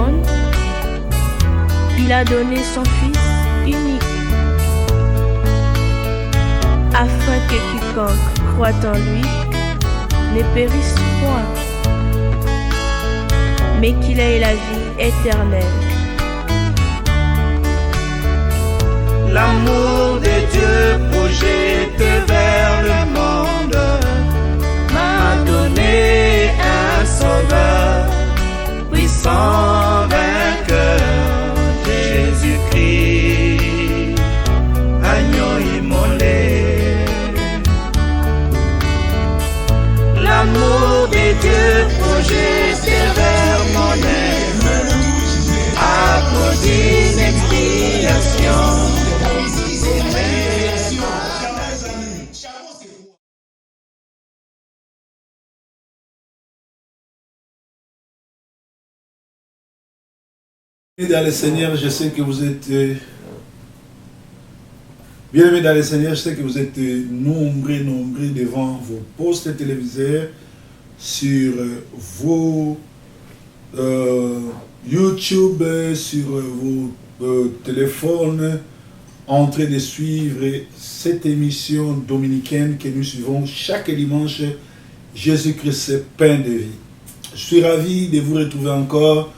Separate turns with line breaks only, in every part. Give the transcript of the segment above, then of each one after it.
monde, il a donné son Fils unique, afin que quiconque croit en lui ne périsse point, mais qu'il ait la vie éternelle.
L'amour de Dieu projeté vers le monde m'a donné un sauveur, puissant vainqueur, Jésus-Christ, agneau immolé. L'amour de Dieu projeté vers mon âme a produit une expiation.
Dans le Seigneur, je sais que vous êtes bien-aimés dans le Seigneur, je sais que vous êtes nombreux devant vos postes téléviseurs, sur vos YouTube, sur vos téléphones, en train de suivre cette émission dominicaine que nous suivons chaque dimanche, Jésus-Christ, pain de vie. Je suis ravi de vous retrouver encore.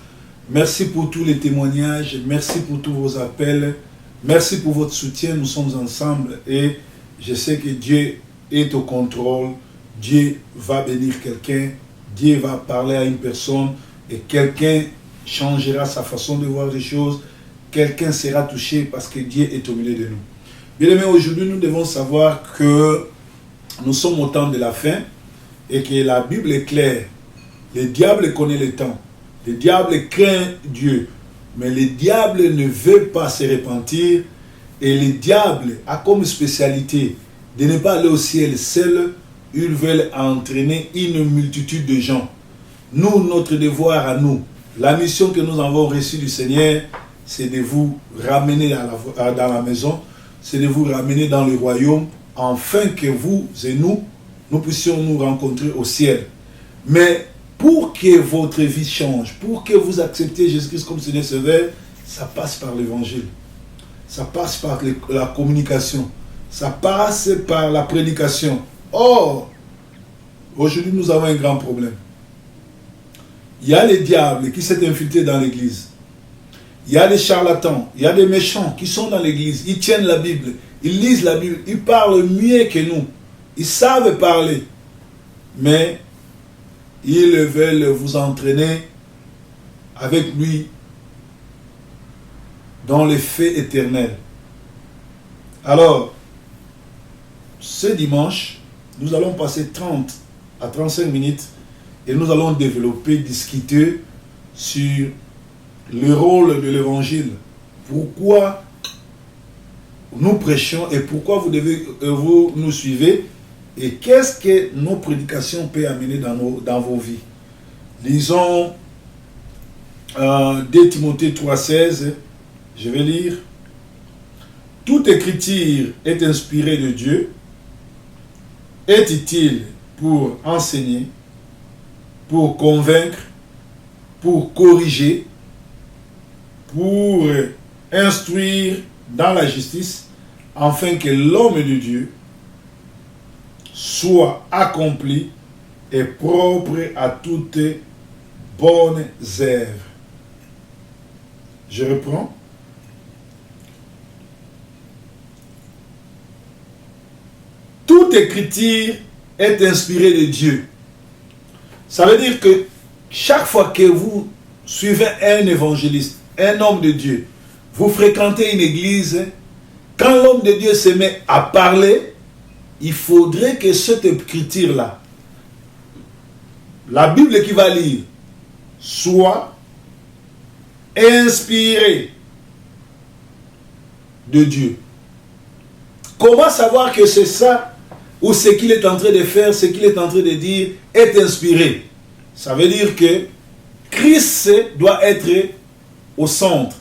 Merci pour tous les témoignages, merci pour tous vos appels, merci pour votre soutien, nous sommes ensemble et je sais que Dieu est au contrôle, Dieu va bénir quelqu'un, Dieu va parler à une personne et quelqu'un changera sa façon de voir les choses, quelqu'un sera touché parce que Dieu est au milieu de nous. Bien aimés, aujourd'hui nous devons savoir que nous sommes au temps de la fin et que la Bible est claire, le diable connaît le temps. Le diable craint Dieu, mais le diable ne veut pas se repentir et le diable a comme spécialité de ne pas aller au ciel seul, ils veulent entraîner une multitude de gens. Nous, notre devoir à nous, la mission que nous avons reçue du Seigneur, c'est de vous ramener dans la maison, c'est de vous ramener dans le royaume, afin que vous et nous puissions nous rencontrer au ciel. Mais pour que votre vie change, pour que vous acceptiez Jésus-Christ comme Seigneur Sauveur, ça passe par l'évangile. Ça passe par la communication. Ça passe par la prédication. Or, aujourd'hui, nous avons un grand problème. Il y a les diables qui s'est infiltré dans l'église. Il y a des charlatans, il y a des méchants qui sont dans l'église. Ils tiennent la Bible, ils lisent la Bible, ils parlent mieux que nous. Ils savent parler. Mais ils veulent vous entraîner avec lui dans les faits éternels. Alors, ce dimanche, nous allons passer 30 à 35 minutes et nous allons développer, discuter sur le rôle de l'évangile. Pourquoi nous prêchons et pourquoi vous nous suivez. Et qu'est-ce que nos prédications peuvent amener dans vos vies? Lisons 2 Timothée 3,16. Je vais lire. Toute écriture est inspirée de Dieu, est utile pour enseigner, pour convaincre, pour corriger, pour instruire dans la justice, afin que l'homme de Dieu soit accompli et propre à toutes bonnes œuvres. Je reprends. Toute écriture est inspirée de Dieu. Ça veut dire que chaque fois que vous suivez un évangéliste, un homme de Dieu, vous fréquentez une église, quand l'homme de Dieu se met à parler, il faudrait que cette écriture-là, la Bible qui va lire, soit inspirée de Dieu. Comment savoir que c'est ça, ou ce qu'il est en train de faire, ce qu'il est en train de dire, est inspiré? Ça veut dire que Christ doit être au centre.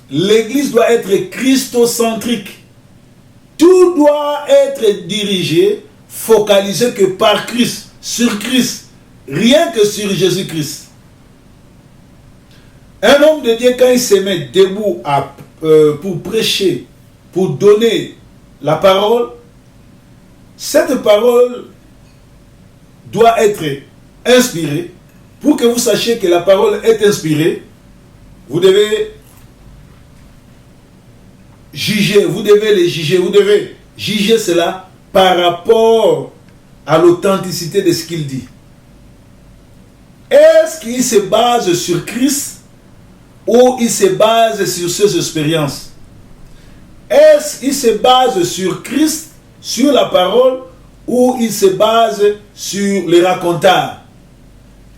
L'Église doit être christocentrique. Tout doit être dirigé, focalisé que par Christ, sur Christ, rien que sur Jésus-Christ. Un homme de Dieu, quand il se met debout pour prêcher, pour donner la parole, cette parole doit être inspirée. Pour que vous sachiez que la parole est inspirée, vous devez juger, vous devez les juger, vous devez juger cela par rapport à l'authenticité de ce qu'il dit. Est-ce qu'il se base sur Christ ou il se base sur ses expériences? Est-ce qu'il se base sur Christ, sur la parole, ou il se base sur les racontars?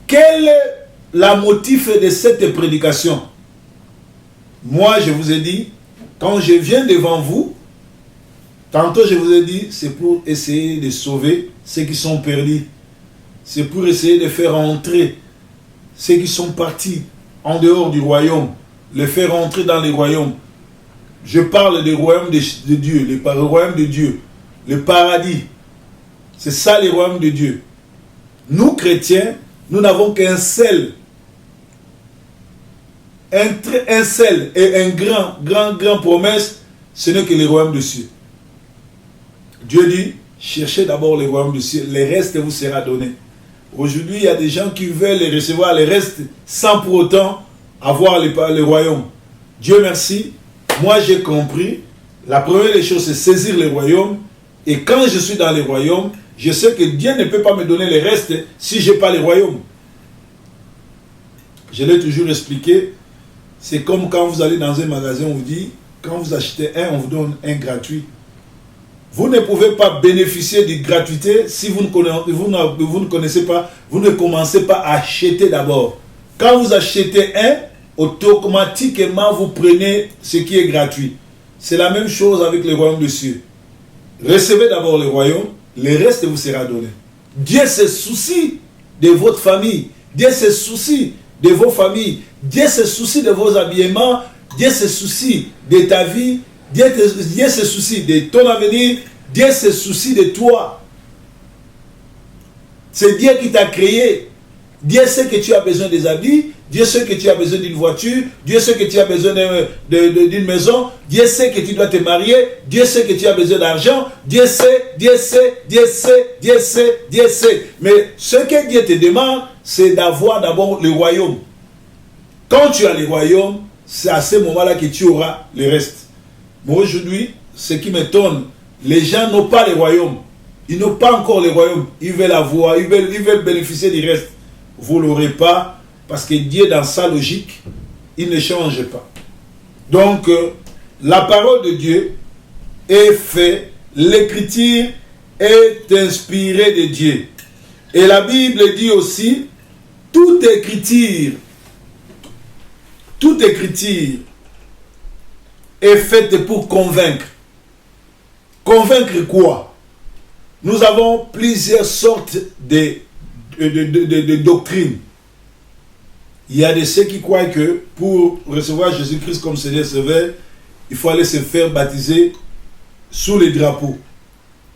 Quel est le motif de cette prédication? Moi, je vous ai dit, quand je viens devant vous, tantôt je vous ai dit, c'est pour essayer de sauver ceux qui sont perdus. C'est pour essayer de faire entrer ceux qui sont partis en dehors du royaume, les faire entrer dans les royaumes. Je parle du royaume de Dieu, le royaume de Dieu, le paradis. C'est ça le royaume de Dieu. Nous, chrétiens, nous n'avons qu'un seul, un seul et un grand promesse, ce n'est que le royaume des cieux. Dieu dit, cherchez d'abord le royaume des cieux, le reste vous sera donné. Aujourd'hui, il y a des gens qui veulent recevoir le reste sans pour autant avoir le royaume. Dieu merci, moi j'ai compris, la première des choses c'est saisir le royaume, et quand je suis dans le royaume, je sais que Dieu ne peut pas me donner le reste si je n'ai pas le royaume. Je l'ai toujours expliqué, c'est comme quand vous allez dans un magasin, on vous dit, quand vous achetez un, on vous donne un gratuit. Vous ne pouvez pas bénéficier de gratuité si vous ne connaissez pas, vous ne commencez pas à acheter d'abord. Quand vous achetez un, automatiquement vous prenez ce qui est gratuit. C'est la même chose avec le royaume des cieux. Recevez d'abord le royaume, le reste vous sera donné. Dieu se soucie de votre famille, Dieu se soucie de vos familles, Dieu se soucie de vos habillements, Dieu se soucie de ta vie, Dieu se soucie de ton avenir, Dieu se soucie de toi. C'est Dieu qui t'a créé. Dieu sait que tu as besoin des habits, Dieu sait que tu as besoin d'une voiture, Dieu sait que tu as besoin d'une maison, Dieu sait que tu dois te marier, Dieu sait que tu as besoin d'argent, Dieu sait. Mais ce que Dieu te demande, c'est d'avoir d'abord le royaume. Quand tu as le royaume, c'est à ce moment-là que tu auras le reste. Mais aujourd'hui, ce qui m'étonne, les gens n'ont pas le royaume. Ils n'ont pas encore le royaume. Ils veulent avoir, ils veulent bénéficier du reste. Vous ne l'aurez pas parce que Dieu, dans sa logique, il ne change pas. Donc, la parole de Dieu est faite, l'écriture est inspirée de Dieu. Et la Bible dit aussi, toute écriture est faite pour convaincre. Convaincre quoi? Nous avons plusieurs sortes de doctrines. Il y a de ceux qui croient que pour recevoir Jésus-Christ comme Seigneur Sauveur, il faut aller se faire baptiser sous les drapeaux.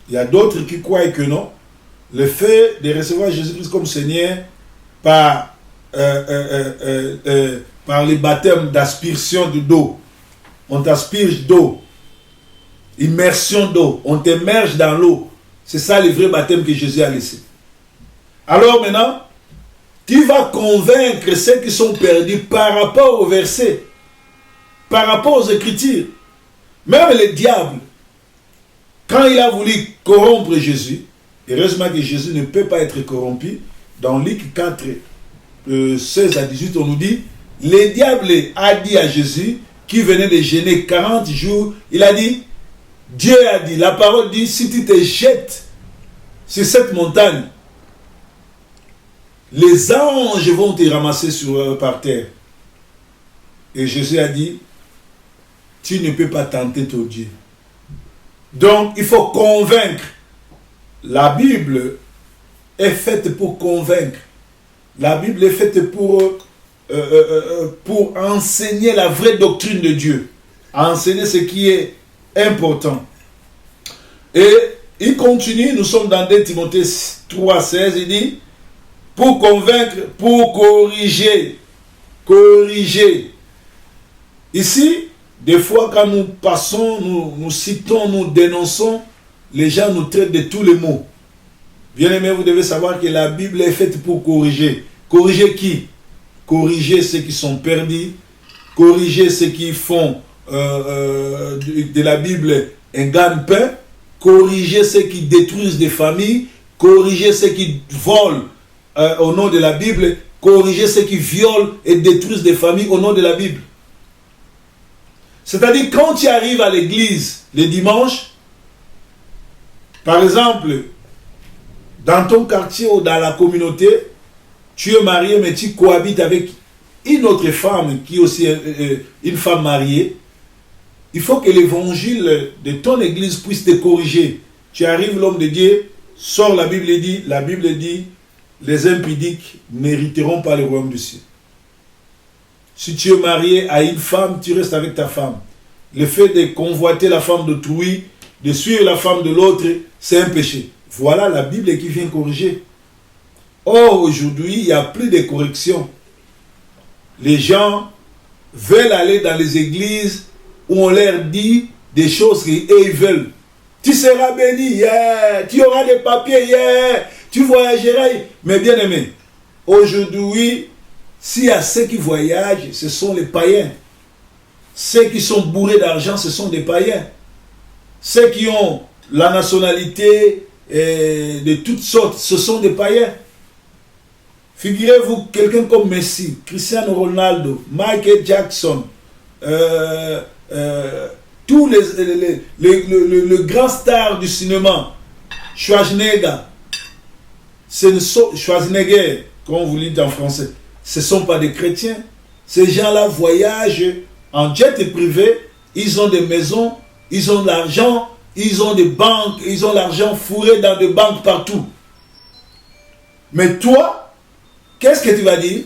Il y a d'autres qui croient que non. Le fait de recevoir Jésus-Christ comme Seigneur par les baptêmes d'aspiration d'eau. On t'aspire d'eau. Immersion d'eau. On t'immerge dans l'eau. C'est ça le vrai baptême que Jésus a laissé. Alors maintenant, tu vas convaincre ceux qui sont perdus par rapport au verset, par rapport aux Écritures. Même le diable, quand il a voulu corrompre Jésus, heureusement que Jésus ne peut pas être corrompu, dans Luc 4, 16 à 18, on nous dit, le diable a dit à Jésus, qui venait de jeûner 40 jours, il a dit, Dieu a dit, la parole dit, si tu te jettes sur cette montagne, les anges vont te ramasser par terre. Et Jésus a dit, tu ne peux pas tenter ton Dieu. Donc, il faut convaincre. La Bible est faite pour convaincre. La Bible est faite pour enseigner la vraie doctrine de Dieu. Enseigner ce qui est important. Et il continue, nous sommes dans 2 Timothée 3, 16, il dit, pour convaincre, pour corriger corriger. Ici, des fois, quand nous passons, nous citons, nous dénonçons, les gens nous traitent de tous les mots. Bien-aimés, vous devez savoir que la Bible est faite pour corriger. Corriger qui? Corriger ceux qui sont perdus, corriger ceux qui font de la Bible un gagne-pain, corriger ceux qui détruisent des familles, corriger ceux qui volent au nom de la Bible, corriger ceux qui violent et détruisent des familles au nom de la Bible. C'est-à-dire, quand tu arrives à l'église le dimanche, par exemple, dans ton quartier ou dans la communauté, tu es marié, mais tu cohabites avec une autre femme qui est aussi une femme mariée. Il faut que l'évangile de ton église puisse te corriger. Tu arrives, l'homme de Dieu, sort la Bible dit, les impudiques n'hériteront pas le royaume du ciel. Si tu es marié à une femme, tu restes avec ta femme. Le fait de convoiter la femme d'autrui, de suivre la femme de l'autre, c'est un péché. Voilà la Bible qui vient corriger. Or, aujourd'hui, il n'y a plus de correction. Les gens veulent aller dans les églises où on leur dit des choses qu'ils veulent. Tu seras béni, yeah. Tu auras des papiers, yeah. Tu voyageras. Mais bien aimé, aujourd'hui, s'il y a ceux qui voyagent, ce sont les païens. Ceux qui sont bourrés d'argent, ce sont des païens. Ceux qui ont la nationalité de toutes sortes, ce sont des païens. Figurez-vous, quelqu'un comme Messi, Cristiano Ronaldo, Michael Jackson, tous les grands stars du cinéma, Schwarzenegger, comme vous le dites en français, ce ne sont pas des chrétiens. Ces gens-là voyagent en jet privé, ils ont des maisons, ils ont de l'argent, ils ont des banques, ils ont l'argent fourré dans des banques partout. Mais toi, qu'est-ce que tu vas dire?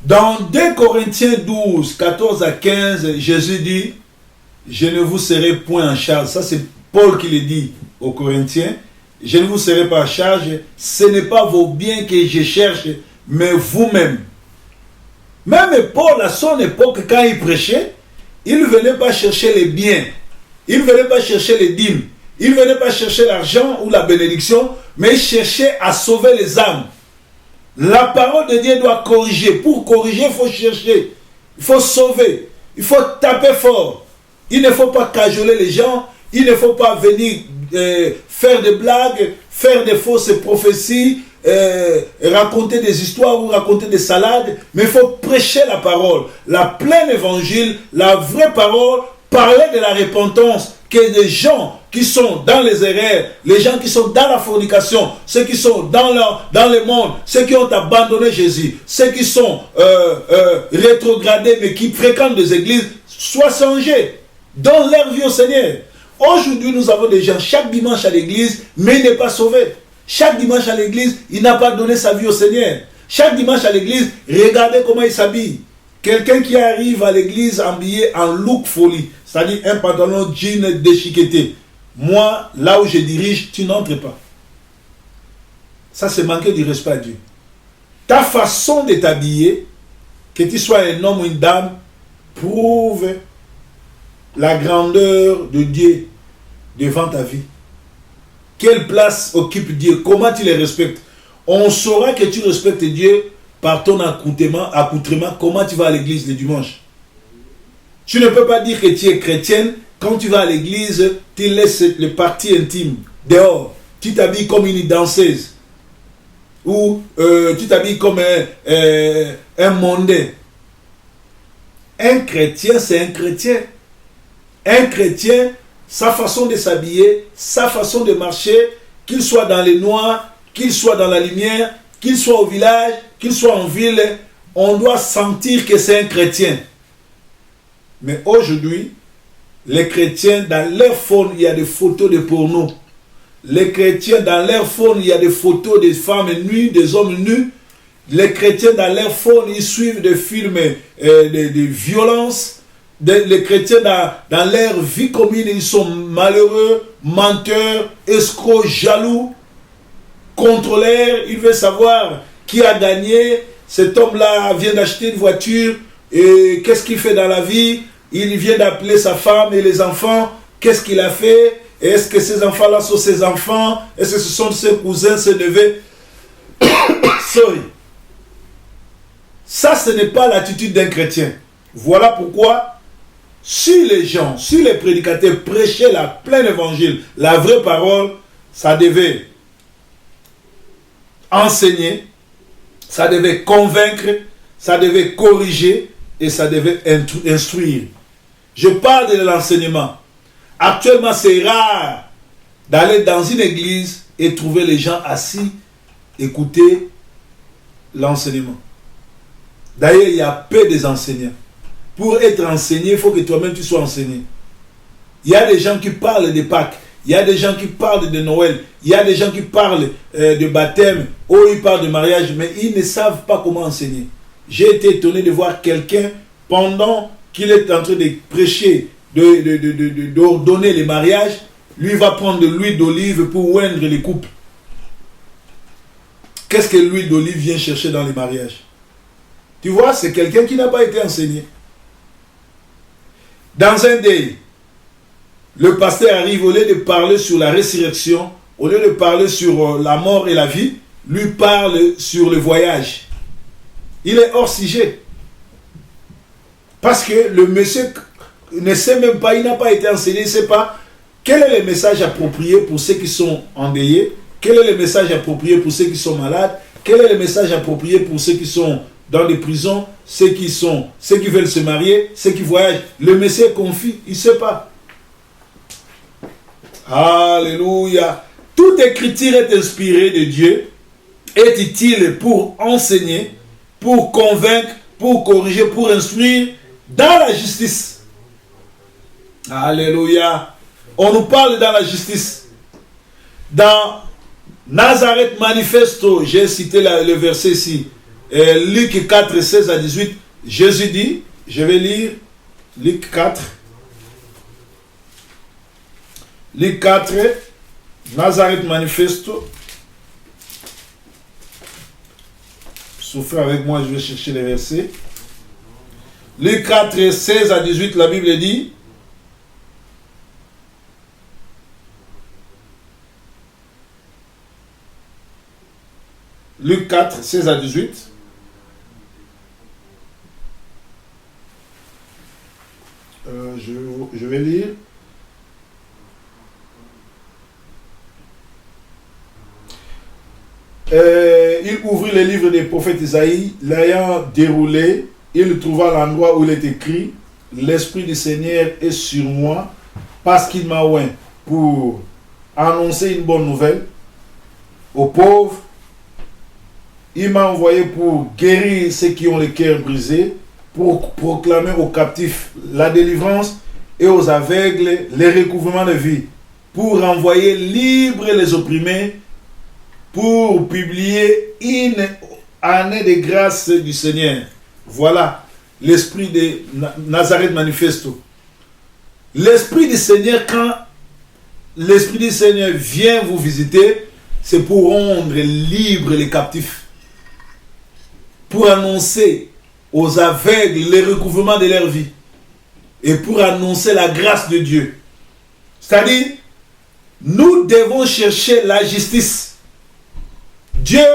Dans 2 Corinthiens 12, 14 à 15, Jésus dit, je ne vous serai point en charge. Ça c'est Paul qui le dit aux Corinthiens. Je ne vous serai pas en charge. Ce n'est pas vos biens que je cherche, mais vous-même. Même Paul, à son époque, quand il prêchait, il ne venait pas chercher les biens. Il ne venait pas chercher les dîmes. Il ne venait pas chercher l'argent ou la bénédiction, mais il cherchait à sauver les âmes. La parole de Dieu doit corriger. Pour corriger, il faut chercher. Il faut sauver. Il faut taper fort. Il ne faut pas cajoler les gens. Il ne faut pas venir faire des blagues, faire des fausses prophéties, raconter des histoires ou raconter des salades. Mais il faut prêcher la parole. La pleine évangile, la vraie parole, parler de la repentance. Que des gens qui sont dans les erreurs, les gens qui sont dans la fornication, ceux qui sont dans le monde, ceux qui ont abandonné Jésus, ceux qui sont rétrogradés mais qui fréquentent des églises, soient changés dans leur vie au Seigneur. Aujourd'hui, nous avons des gens chaque dimanche à l'église, mais il n'est pas sauvé. Chaque dimanche à l'église, il n'a pas donné sa vie au Seigneur. Chaque dimanche à l'église, regardez comment il s'habille. Quelqu'un qui arrive à l'église habillé en look folie, c'est-à-dire un pantalon jean déchiqueté. Moi, là où je dirige, tu n'entres pas. Ça, c'est manquer du respect à Dieu. Ta façon de t'habiller, que tu sois un homme ou une dame, prouve la grandeur de Dieu devant ta vie. Quelle place occupe Dieu? Comment tu les respectes? On saura que tu respectes Dieu par ton accoutrement, comment tu vas à l'église le dimanche. Tu ne peux pas dire que tu es chrétienne, quand tu vas à l'église, tu laisses les parties intimes dehors. Tu t'habilles comme une danseuse. Ou tu t'habilles comme un mondain. Un chrétien, c'est un chrétien. Un chrétien, sa façon de s'habiller, sa façon de marcher, qu'il soit dans les noirs, qu'il soit dans la lumière, qu'il soit au village, qu'il soit en ville, on doit sentir que c'est un chrétien. Mais aujourd'hui, les chrétiens, dans leur phone, il y a des photos de porno. Les chrétiens, dans leur phone, il y a des photos des femmes nues, des hommes nus. Les chrétiens, dans leur phone, ils suivent des films de violence. Les chrétiens, dans leur vie commune, ils sont malheureux, menteurs, escrocs, jaloux, contrôleurs. Ils veulent savoir qui a gagné, cet homme-là vient d'acheter une voiture, et qu'est-ce qu'il fait dans la vie? Il vient d'appeler sa femme et les enfants, qu'est-ce qu'il a fait? Est-ce que ces enfants-là sont ses enfants? Est-ce que ce sont ses cousins, ses neveux? Sorry. Ça, ce n'est pas l'attitude d'un chrétien. Voilà pourquoi, si les gens, si les prédicateurs prêchaient la pleine évangile, la vraie parole, ça devait enseigner, ça devait convaincre, ça devait corriger et ça devait instruire. Je parle de l'enseignement. Actuellement, c'est rare d'aller dans une église et trouver les gens assis, écouter l'enseignement. D'ailleurs, il y a peu des enseignants. Pour être enseigné, il faut que toi-même tu sois enseigné. Il y a des gens qui parlent de Pâques, il y a des gens qui parlent de Noël, il y a des gens qui parlent de baptême, ou ils parlent de mariage, mais ils ne savent pas comment enseigner. J'ai été étonné de voir quelqu'un, pendant qu'il est en train de prêcher, d'ordonner les mariages, lui va prendre de l'huile d'olive pour oindre les couples. Qu'est-ce que l'huile d'olive vient chercher dans les mariages? Tu vois, c'est quelqu'un qui n'a pas été enseigné. Dans un deuil, le pasteur arrive, au lieu de parler sur la résurrection, au lieu de parler sur la mort et la vie, lui parle sur le voyage. Il est hors sujet. Parce que le monsieur ne sait même pas, il n'a pas été enseigné, il ne sait pas quel est le message approprié pour ceux qui sont endeuillés, quel est le message approprié pour ceux qui sont malades, quel est le message approprié pour ceux qui sont dans des prisons, ceux qui veulent se marier, ceux qui voyagent. Le monsieur est confus, il ne sait pas. Alléluia. Toute écriture est inspirée de Dieu, est utile pour enseigner, pour convaincre, pour corriger, pour instruire dans la justice. Alléluia. On nous parle dans la justice. Dans Nazareth Manifesto, j'ai cité le verset ici, Luc 4, 16 à 18, Jésus dit, je vais lire Luc 4, Nazareth Manifesto. Souffrez avec moi, je vais chercher les versets. Luc 4, 16 à 18, la Bible dit, Luc 4, 16 à 18. Je vais lire. Il ouvrit le livre des prophètes Isaïe, l'ayant déroulé, il trouva l'endroit où il est écrit, l'Esprit du Seigneur est sur moi, parce qu'il m'a oint pour annoncer une bonne nouvelle aux pauvres. Il m'a envoyé pour guérir ceux qui ont le cœur brisé, pour proclamer aux captifs la délivrance et aux aveugles les recouvrements de vie, pour envoyer libres les opprimés, pour publier une année de grâce du Seigneur. Voilà l'esprit de Nazareth Manifesto. L'esprit du Seigneur, quand l'esprit du Seigneur vient vous visiter, c'est pour rendre libres les captifs, pour annoncer aux aveugles le recouvrement de leur vie et pour annoncer la grâce de Dieu. C'est-à-dire, nous devons chercher la justice. Dieu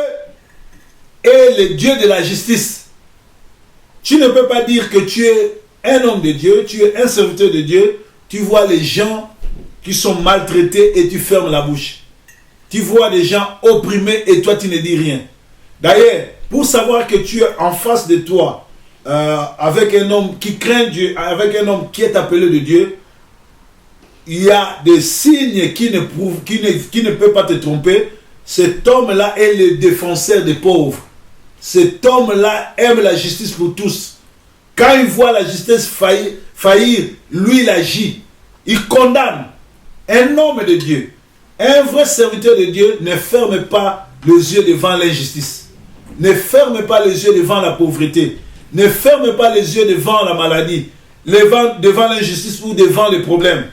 est le Dieu de la justice. Tu ne peux pas dire que tu es un homme de Dieu, tu es un serviteur de Dieu, tu vois les gens qui sont maltraités et tu fermes la bouche. Tu vois des gens opprimés et toi tu ne dis rien. D'ailleurs, pour savoir que tu es en face de toi, avec un homme qui craint Dieu, avec un homme qui est appelé de Dieu, il y a des signes qui ne peut pas te tromper. Cet homme-là est le défenseur des pauvres. Cet homme-là aime la justice pour tous. Quand il voit la justice faillir, lui il agit. Il condamne. Un homme de Dieu, un vrai serviteur de Dieu ne ferme pas les yeux devant l'injustice. Ne ferme pas les yeux devant la pauvreté. Ne ferme pas les yeux devant la maladie, devant l'injustice ou devant les problèmes.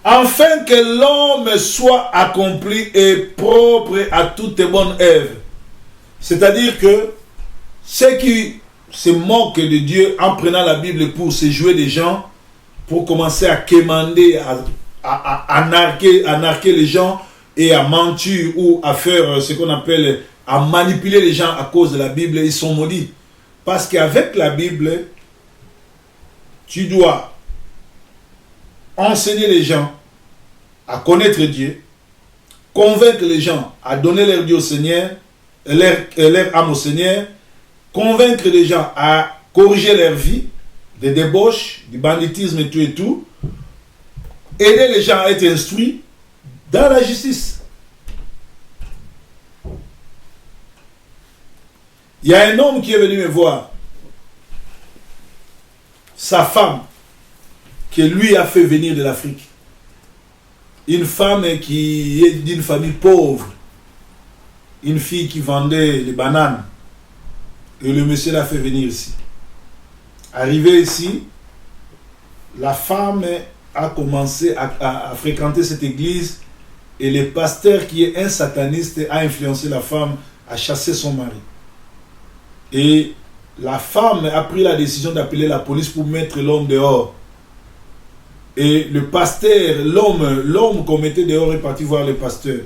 Afin que l'homme soit accompli et propre à toute bonne œuvre. C'est-à-dire que ceux qui se moquent de Dieu en prenant la Bible pour se jouer des gens, pour commencer à quémander, à narquer les gens et à mentir ou à faire ce qu'on appelle, à manipuler les gens à cause de la Bible, ils sont maudits. Parce qu'avec la Bible, tu dois enseigner les gens à connaître Dieu, convaincre les gens à donner leur Dieu au Seigneur, leur âme au Seigneur, convaincre les gens à corriger leur vie, des débauches, du banditisme et tout, aider les gens à être instruits dans la justice. Il y a un homme qui est venu me voir, sa femme, que lui a fait venir de l'Afrique. Une femme qui est d'une famille pauvre, une fille qui vendait les bananes, et le monsieur l'a fait venir ici. Arrivé ici, la femme a commencé à fréquenter cette église et le pasteur qui est un sataniste a influencé la femme à chasser son mari. Et la femme a pris la décision d'appeler la police pour mettre l'homme dehors. Et le pasteur, l'homme qu'on mettait dehors est parti voir le pasteur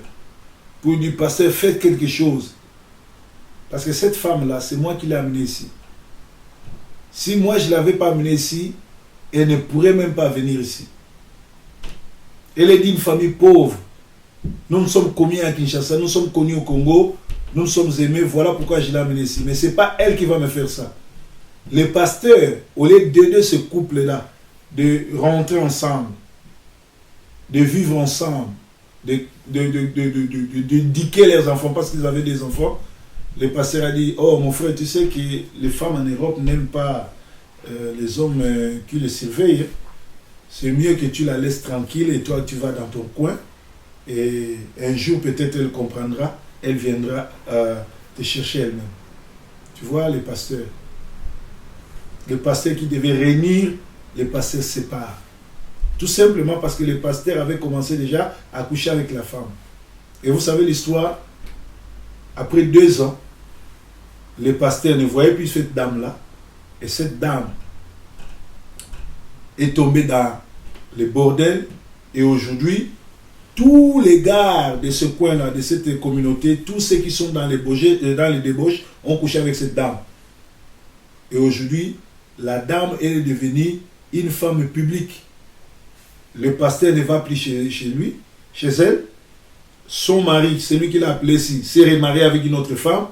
pour lui dire, pasteur, faites quelque chose. Parce que cette femme-là, c'est moi qui l'ai amenée ici. Si moi je ne l'avais pas amenée ici, elle ne pourrait même pas venir ici. Elle est d'une famille pauvre. Nous sommes connus à Kinshasa, nous sommes connus au Congo, nous sommes aimés, voilà pourquoi je l'ai amenée ici. Mais ce n'est pas elle qui va me faire ça. Les pasteurs, au lieu d'aider ce couple-là, de rentrer ensemble, de vivre ensemble, d'éduquer leurs enfants parce qu'ils avaient des enfants, le pasteur a dit, oh mon frère, tu sais que les femmes en Europe n'aiment pas les hommes qui les surveillent. C'est mieux que tu la laisses tranquille et toi tu vas dans ton coin et un jour peut-être elle comprendra, elle viendra te chercher elle-même. Tu vois les pasteurs qui devaient réunir, les pasteurs se séparent. Tout simplement parce que les pasteurs avaient commencé déjà à coucher avec la femme. Et vous savez l'histoire, après 2 ans, les pasteurs ne voyaient plus cette dame-là. Et cette dame est tombée dans les bordels. Et aujourd'hui, tous les gars de ce coin-là, de cette communauté, tous ceux qui sont dans les débauches, ont couché avec cette dame. Et aujourd'hui, la dame elle est devenue une femme publique. Le pasteur ne va plus chez elle. Son mari, celui qui l'a appelé ici, s'est remarié avec une autre femme.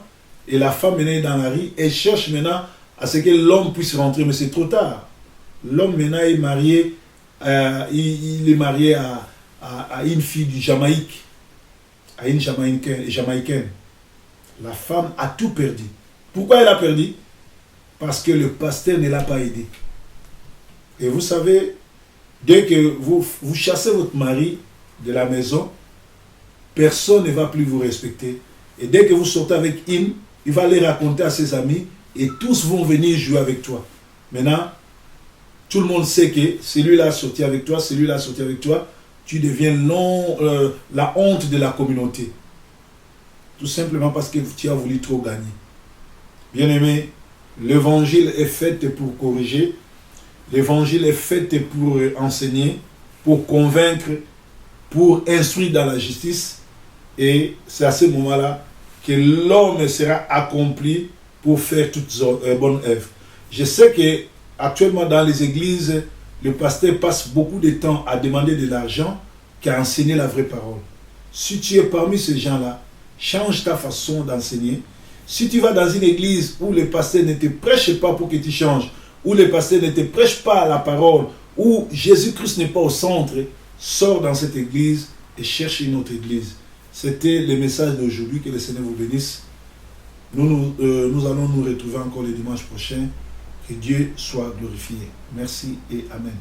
Et la femme maintenant est dans la rue. Elle cherche maintenant à ce que l'homme puisse rentrer. Mais c'est trop tard. L'homme maintenant est marié, il est marié à une fille du Jamaïque. À une Jamaïcaine. La femme a tout perdu. Pourquoi elle a perdu? Parce que le pasteur ne l'a pas aidé. Et vous savez, dès que vous chassez votre mari de la maison, personne ne va plus vous respecter. Et dès que vous sortez avec il va les raconter à ses amis et tous vont venir jouer avec toi. Maintenant, tout le monde sait que celui-là a sorti avec toi, celui-là a sorti avec toi. Tu deviens la honte de la communauté. Tout simplement parce que tu as voulu trop gagner. Bien-aimé, l'évangile est fait pour corriger. L'évangile est fait pour enseigner, pour convaincre, pour instruire dans la justice. Et c'est à ce moment-là que l'homme sera accompli pour faire toutes bonnes œuvres. Je sais qu'actuellement dans les églises, le pasteur passe beaucoup de temps à demander de l'argent qu'à enseigner la vraie parole. Si tu es parmi ces gens-là, change ta façon d'enseigner. Si tu vas dans une église où le pasteur ne te prêche pas pour que tu changes, où le pasteur ne te prêche pas la parole, où Jésus-Christ n'est pas au centre, sors dans cette église et cherche une autre église. C'était le message d'aujourd'hui. Que le Seigneur vous bénisse. Nous allons nous retrouver encore le dimanche prochain. Que Dieu soit glorifié. Merci et Amen.